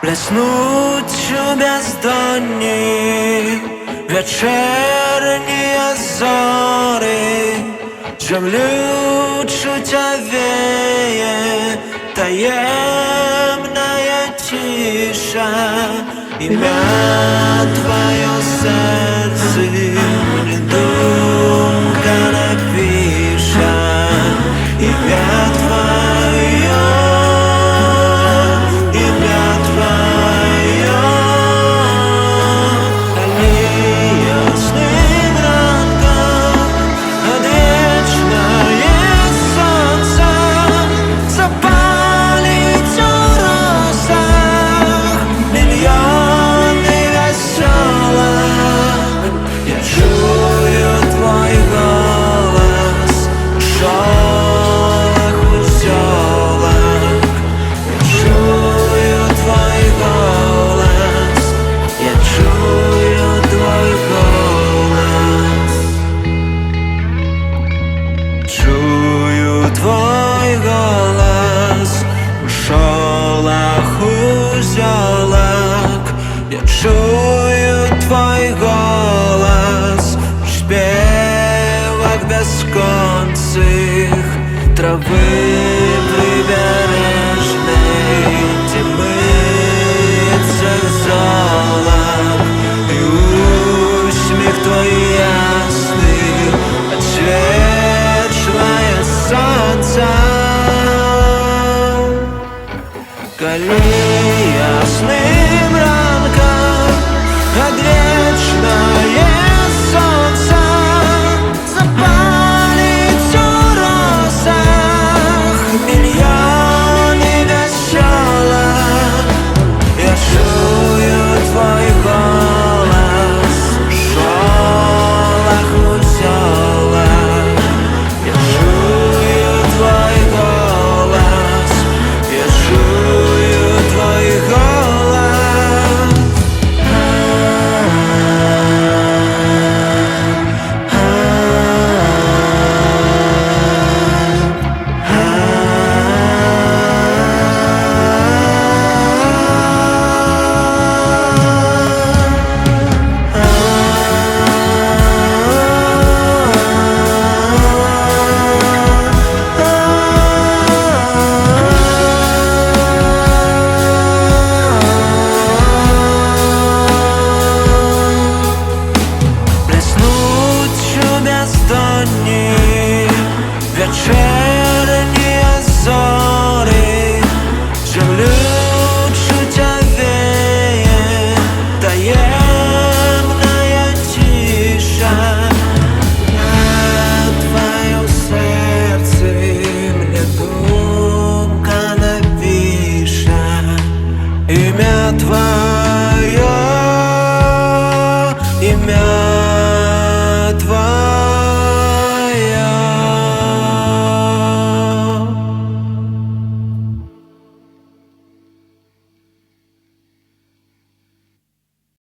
Блеснуть у бездонні вечерні зорі, Землю чуття веє таємная тиша, ім'я твоє серце мені думка напише, ім'я твоє, ім'я твоє, коли ясним ранком одвічне сонце запалить у росах мільйони веселок. Я чую твой голос у шолах у селах. Я чую твой голос, я чую твой голос. Чую твой голос у шолах у селах. Я чую твой голос у спевах бесконцих травы прибережной, где мыется золок, и усмех твой ясный отсвечивая солнце. Коли ясным ранком одвечное солнце запалит у росах миллионы веселок. Я чую твой голос в шолах у селах. Я чую твой голос, я чую твой голос. Вечерні зорі, землю чуття веє таємная тиша. Твоє серце мені думка напише, ім'я твоє, ім'я